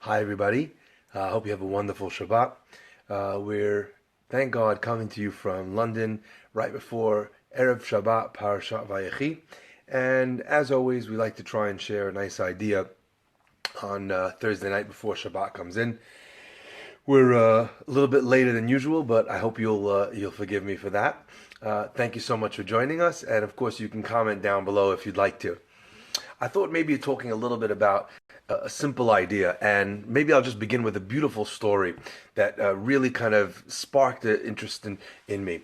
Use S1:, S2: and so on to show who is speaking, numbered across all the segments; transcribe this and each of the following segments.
S1: Hi, everybody. I hope you have a wonderful Shabbat. We're, thank God, coming to you from London right before Erev Shabbat, Parashat Vayechi. And as always, we like to try and share a nice idea on Thursday night before Shabbat comes in. We're a little bit later than usual, but I hope you'll forgive me for that. Thank you so much for joining us, and of course, you can comment down below if you'd like to. I thought maybe talking a little bit about a simple idea, and maybe I'll just begin with a beautiful story that really kind of sparked an interest in me.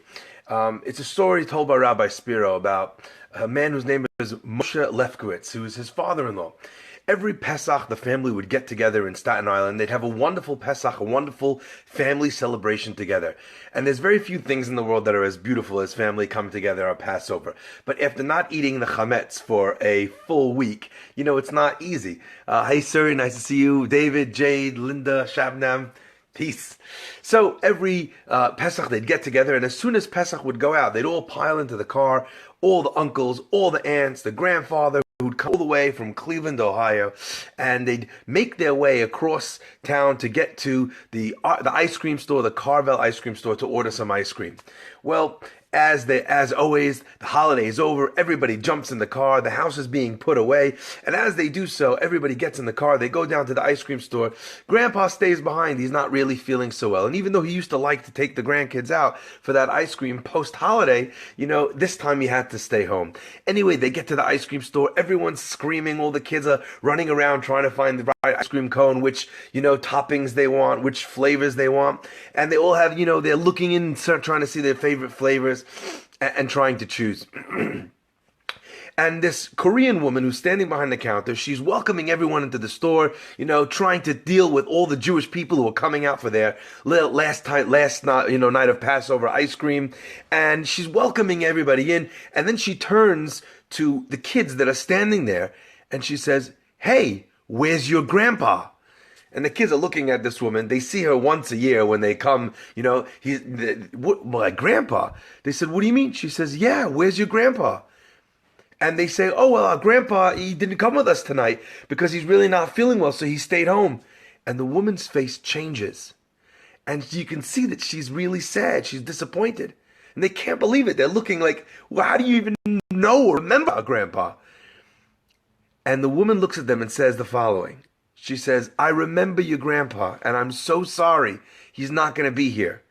S1: It's a story told by Rabbi Spiro about a man whose name is Moshe Lefkowitz, who is his father-in-law. Every Pesach, the family would get together in Staten Island. They'd have a wonderful Pesach, a wonderful family celebration together. And there's very few things in the world that are as beautiful as family come together on Passover. But after not eating the chametz for a full week, it's not easy. Hey, sir, nice to see you. David, Jade, Linda, Shabnam. Peace. So every Pesach they'd get together, and as soon as Pesach would go out, they'd all pile into the car, all the uncles, all the aunts, the grandfather, who'd come all the way from Cleveland, Ohio, and they'd make their way across town to get to the ice cream store, the Carvel ice cream store, to order some ice cream. Well, as always, the holiday is over. Everybody jumps in the car. The house is being put away, and as they do so, everybody gets in the car. They go down to the ice cream store. Grandpa stays behind. He's not really feeling so well, and even though he used to like to take the grandkids out for that ice cream post-holiday, this time he had to stay home. Anyway, they get to the ice cream store. Everyone's screaming. All the kids are running around trying to find the right ice cream cone, which toppings they want, which flavors they want, and they all have they're looking in, trying to see their favorite flavors and trying to choose. And this Korean woman who's standing behind the counter, she's welcoming everyone into the store, trying to deal with all the Jewish people who are coming out for their last night, night of Passover ice cream. And she's welcoming everybody in. And then she turns to the kids that are standing there and she says, "Hey, where's your grandpa?" And the kids are looking at this woman. They see her once a year when they come. My grandpa. They said, "What do you mean?" She says, "Yeah, where's your grandpa?" And they say, "Oh, well, our grandpa, he didn't come with us tonight because he's really not feeling well, so he stayed home." And the woman's face changes. And you can see that she's really sad. She's disappointed. And they can't believe it. They're looking like, "Well, how do you even know or remember our grandpa?" And the woman looks at them and says the following. She says, "I remember your grandpa, and I'm so sorry he's not going to be here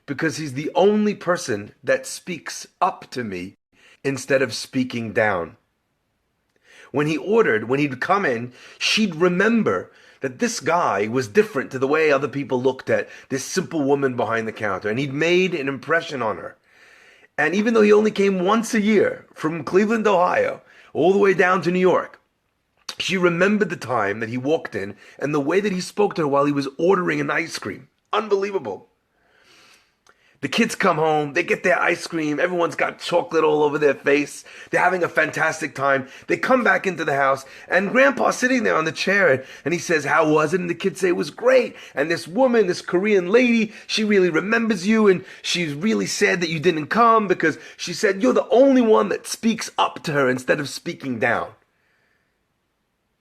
S1: because he's the only person that speaks up to me instead of speaking down. When he'd come in, she'd remember that this guy was different to the way other people looked at this simple woman behind the counter, and he'd made an impression on her. And even though he only came once a year from Cleveland, Ohio, all the way down to New York, she remembered the time that he walked in and the way that he spoke to her while he was ordering an ice cream. Unbelievable." The kids come home, they get their ice cream, everyone's got chocolate all over their face, they're having a fantastic time. They come back into the house, and Grandpa's sitting there on the chair, and he says, "How was it?" And the kids say, "It was great. And this woman, this Korean lady, she really remembers you, and she's really sad that you didn't come because she said you're the only one that speaks up to her instead of speaking down."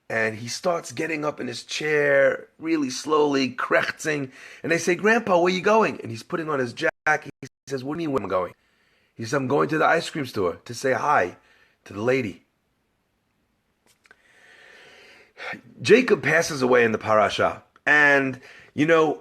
S1: And he starts getting up in his chair really slowly, krekzing. And they say, "Grandpa, where are you going?" And he's putting on his jacket. He says, "What do you mean where I'm going?" He says, "I'm going to the ice cream store to say hi to the lady." Jacob passes away in the parasha. And,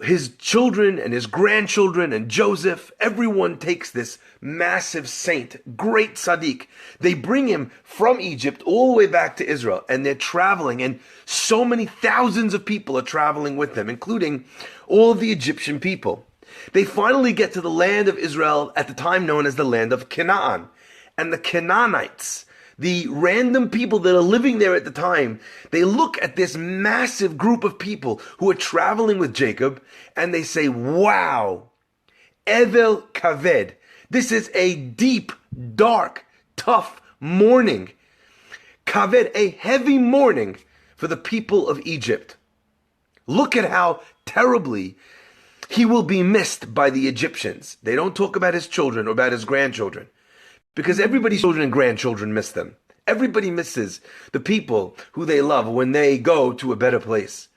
S1: his children and his grandchildren and Joseph, everyone takes this massive saint, great tzaddik. They bring him from Egypt all the way back to Israel. And they're traveling. And so many thousands of people are traveling with them, including all of the Egyptian people. They finally get to the land of Israel, at the time known as the land of Canaan. And the Canaanites, the random people that are living there at the time, they look at this massive group of people who are traveling with Jacob, and they say, "Wow, Evel Kaved. This is a deep, dark, tough mourning. Kaved, a heavy mourning for the people of Egypt. Look at how terribly he will be missed by the Egyptians." They don't talk about his children or about his grandchildren, because everybody's children and grandchildren miss them. Everybody misses the people who they love when they go to a better place.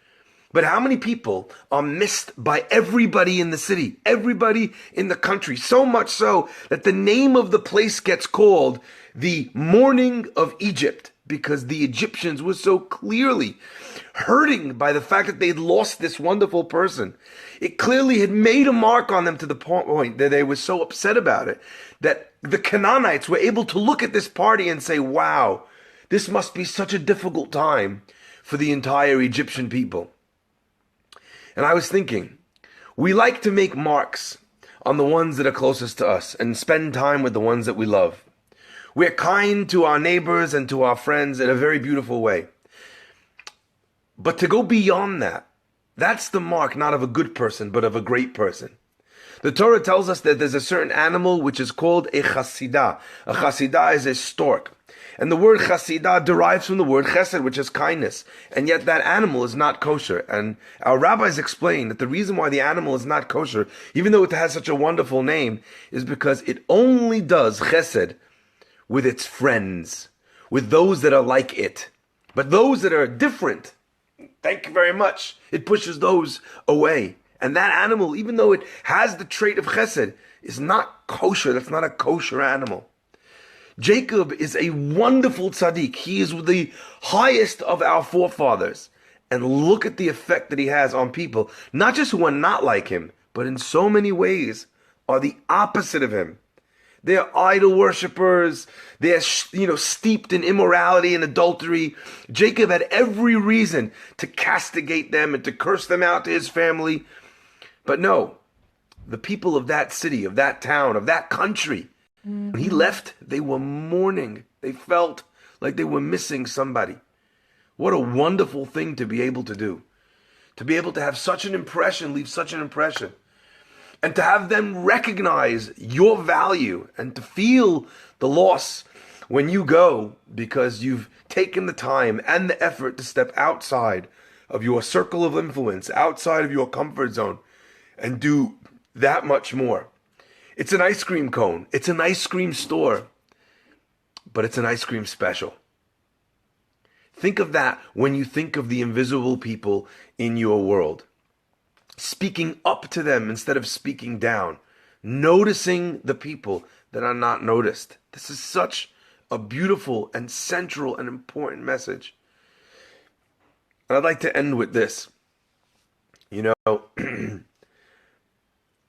S1: But how many people are missed by everybody in the city, everybody in the country? So much so that the name of the place gets called the Mourning of Egypt, because the Egyptians were so clearly hurting by the fact that they'd lost this wonderful person. It clearly had made a mark on them to the point that they were so upset about it that the Canaanites were able to look at this party and say, wow, this must be such a difficult time for the entire Egyptian people. And I was thinking, we like to make marks on the ones that are closest to us and spend time with the ones that we love. We're kind to our neighbors and to our friends in a very beautiful way. But to go beyond that, that's the mark not of a good person, but of a great person. The Torah tells us that there's a certain animal which is called a chasidah. A chasidah is a stork. And the word chasidah derives from the word chesed, which is kindness. And yet that animal is not kosher. And our rabbis explain that the reason why the animal is not kosher, even though it has such a wonderful name, is because it only does chesed with its friends, with those that are like it. But those that are different, thank you very much, it pushes those away. And that animal, even though it has the trait of chesed, is not kosher. That's not a kosher animal. Jacob is a wonderful tzaddik. He is the highest of our forefathers. And look at the effect that he has on people, not just who are not like him, but in so many ways are the opposite of him. They're idol worshippers. They're, steeped in immorality and adultery. Jacob had every reason to castigate them and to curse them out to his family. But no, the people of that city, of that town, of that country, when he left, they were mourning. They felt like they were missing somebody. What a wonderful thing to be able to do. To be able to have such an impression, leave such an impression. And to have them recognize your value and to feel the loss when you go because you've taken the time and the effort to step outside of your circle of influence, outside of your comfort zone, and do that much more. It's an ice cream cone. It's an ice cream store. But it's an ice cream special. Think of that when you think of the invisible people in your world. Speaking up to them instead of speaking down. Noticing the people that are not noticed. This is such a beautiful and central and important message. And I'd like to end with this.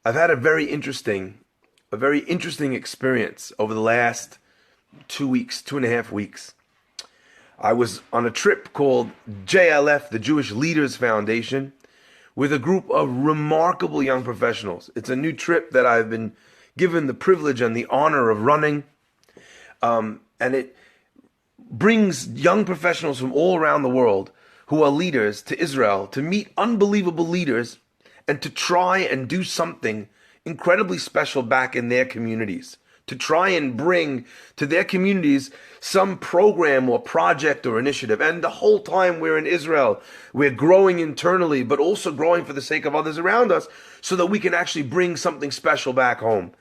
S1: I've had a very interesting experience over the last 2.5 weeks. I was on a trip called JLF, the Jewish Leaders Foundation, with a group of remarkable young professionals. It's a new trip that I've been given the privilege and the honor of running. And it brings young professionals from all around the world who are leaders to Israel to meet unbelievable leaders and to try and do something incredibly special back in their communities, to try and bring to their communities some program or project or initiative. And the whole time we're in Israel, we're growing internally, but also growing for the sake of others around us so that we can actually bring something special back home.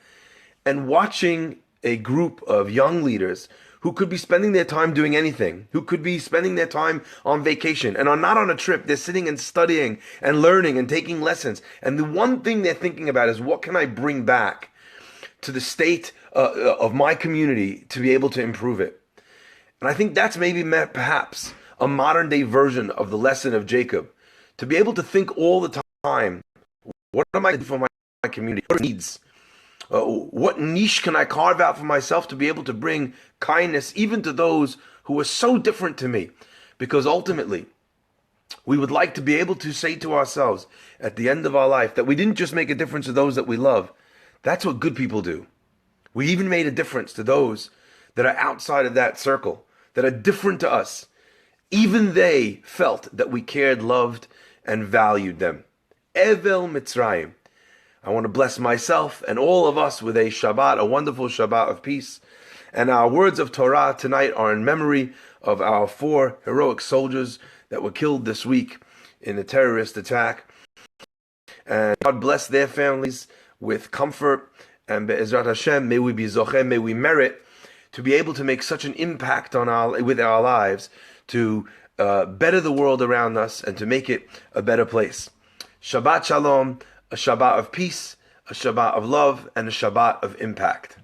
S1: And watching a group of young leaders who could be spending their time doing anything, who could be spending their time on vacation and are not on a trip. They're sitting and studying and learning and taking lessons. And the one thing they're thinking about is, what can I bring back to the state of my community to be able to improve it? And I think that's maybe perhaps a modern day version of the lesson of Jacob. To be able to think all the time, what am I doing for my community? What needs? What niche can I carve out for myself to be able to bring kindness even to those who are so different to me? Because ultimately, we would like to be able to say to ourselves at the end of our life that we didn't just make a difference to those that we love. That's what good people do. We even made a difference to those that are outside of that circle, that are different to us. Even they felt that we cared, loved, and valued them. Evel Mitzrayim. I want to bless myself and all of us with a Shabbat, a wonderful Shabbat of peace. And our words of Torah tonight are in memory of our 4 heroic soldiers that were killed this week in a terrorist attack. And God bless their families with comfort. And Be'ezrat Hashem, may we be zochem, may we merit to be able to make such an impact with our lives, to better the world around us and to make it a better place. Shabbat Shalom, a Shabbat of peace, a Shabbat of love, and a Shabbat of impact.